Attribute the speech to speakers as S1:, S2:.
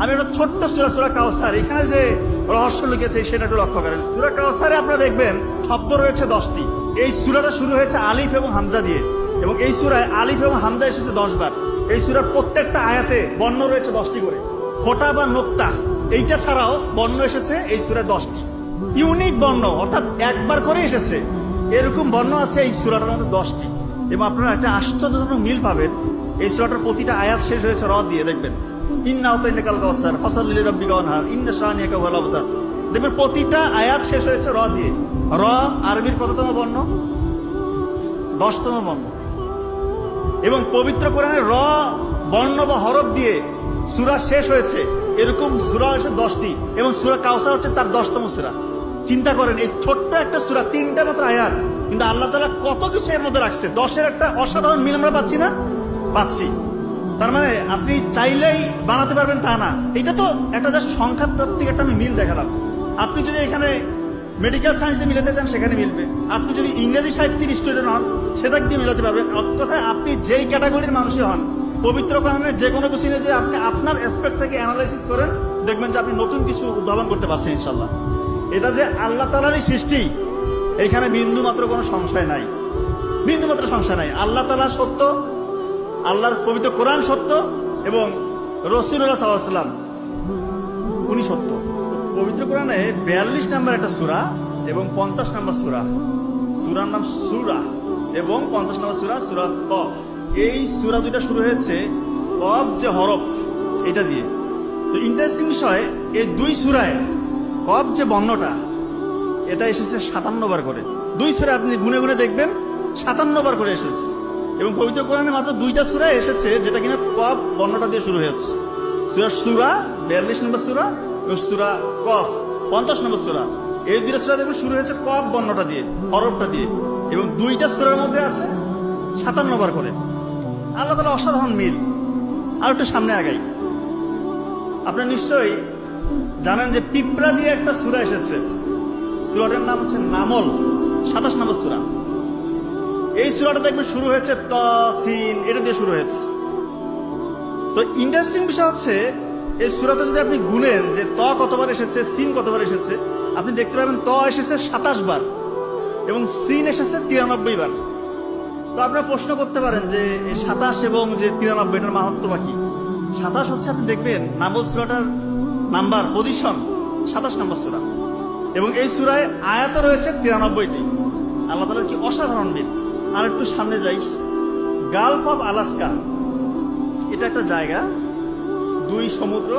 S1: আমি একটা ছোট্ট সূরা, সূরা কাউসার, এখানে যে রহস্য লুকিয়েছে সেটা একটু লক্ষ্য করেন। সূরা কাউসারে আপনারা দেখবেন শব্দ রয়েছে 10টি। এই সূরাটা শুরু হয়েছে আলিফ এবং হামজা দিয়ে, এবং এই সূরায় আলিফ এবং হামজা এসেছে 10 বার। এই সূরার প্রত্যেকটা আয়াতে বর্ণ রয়েছে 10টি করে। ফোঁটা বা নোক্তা এইটা ছাড়াও বর্ণ এসেছে এই সূরায় 10টি। ইউনিক বর্ণ, অর্থাৎ একবার করে এসেছে এরকম বর্ণ আছে এই সূরাটার মধ্যে 10টি। এবং আপনারা একটা আশ্চর্যজনক মিল পাবেন, এই সূরাটার প্রতিটা আয়াত শেষ হয়েছে র দিয়ে। দেখবেন ইন্না আতাইনাকাল কাউসার ফাসাল্লি লিরাব্বিকা ওয়ানহার ইন্না শানিয়াকা হুয়াল আবতার। দেখবেন প্রতিটা আয়াত শেষ হয়েছে র দিয়ে। র আরবির কততম বর্ণ? 10তম বর্ণ। এবং পবিত্র কোরআনে র বর্ণ বা হরফ দিয়ে সূরা শেষ হয়েছে এরকম সূরা হয়েছে 10টি, এবং সূরা কাউসার হচ্ছে তার 10তম সূরা। চিন্তা করেন, এই ছোট্ট একটা সূরা, 3টা মাত্র আয়াত, কিন্তু আল্লাহ তাআলা কত কিছু এর মধ্যে রাখছে। 10-এর একটা অসাধারণ মিল আমরা পাচ্ছি না? পাচ্ছি। তার মানে আপনি চাইলেই বানাতে পারবেন তা না। এটা তো একটা জাস্ট সংখ্যাতাত্ত্বিক একটা আমি মিল দেখালাম। আপনি যদি এখানে মেডিকেল সায়েন্স দিয়ে মিলাতে চান সেখানে মিলবে, আপনি যদি ইংরেজি সাহিত্যের স্টুডেন্ট হন সেটা দিয়ে মিলাতে পারবেন। কথায় আপনি যেই ক্যাটাগরির মানুষই হন, পবিত্র কোরআনে যে কোনো কিছু নিয়ে যদি আপনি আপনার অ্যাসপেক্ট থেকে অ্যানালাইসিস করেন, দেখবেন যে আপনি নতুন কিছু উদ্ভাবন করতে পারছেন ইনশাল্লাহ। এটা যে আল্লাহ তাআলারই সৃষ্টি, এখানে বিন্দু মাত্র কোনো সংশয় নাই, বিন্দু মাত্র সংশয় নাই। আল্লাহ তাআলা সত্য, আল্লাহর পবিত্র কোরআন সত্য, এবং রাসূলুল্লাহ সাল্লাল্লাহু আলাইহি ওয়াসাল্লাম উনি সত্য। পবিত্র কোরআনে 42 নম্বর একটা সূরা এবং 50 নম্বর সূরা, সূরার নাম সূরা, এবং 50 নম্বর সূরা সূরা কফ। এই সূরা দুইটা শুরু হয়েছে কফ যে হরফ এটা দিয়ে। তো ইন্টারেস্টিং বিষয়, এই দুই সূরায় কফ যে বর্ণটা এটা এসেছে 57 বার করে। দুই সূরা আপনি গুনে গুনে দেখবেন 57 বার করে এসেছে। এবং পবিত্র কোরআনে মাত্র 2টা সূরা এসেছে যেটা কিনা কফ বর্ণটা দিয়ে শুরু হয়েছে। সূরা 42 নম্বর সূরা এবং সূরা কফ 50 নম্বর সূরা। এই 2টা সূরা দেখবেন শুরু হয়েছে কফ বর্ণটা দিয়ে, হরফটা দিয়ে, এবং 2টা সূরার মধ্যে আছে 57 বার করে। আল্লাহ তাআলা অসাধারণ মিল। আর একটু সামনে আগাই, আপনারা নিশ্চয়ই জানেন যে পিঁপড়া দিয়ে একটা সূরা এসেছে। সূরাটার নাম হচ্ছে নামল, 27 নম্বর সূরা। এই সূরাটা দেখবেন শুরু হয়েছে ত সিন, এটা দিয়ে শুরু হয়েছে। তো ইন্টারেস্টিং বিষয় হচ্ছে এই সূরাতে যদি আপনি গুনেন যে ত কতবার এসেছে, সিন কতবার এসেছে, আপনি দেখতে পাবেন ত এসেছে 27 বার এবং সিন এসেছে 93 বার। তো আপনারা প্রশ্ন করতে পারেন যে এই 27 এবং যে 93 এটার মাহাত্ম্য বা কি? 27 হচ্ছে, আপনি দেখবেন নামল সূরাটার নাম্বার পজিশন 27 নম্বর সূরা, এবং এই সূরায় আয়াত রয়েছে 93টি। আল্লাহ তাআলার কি অসাধারণ মিল। আর একটু সামনে যাই, গালফ অফ আলাস্কা, এটা একটা জায়গা, 2 সমুদ্র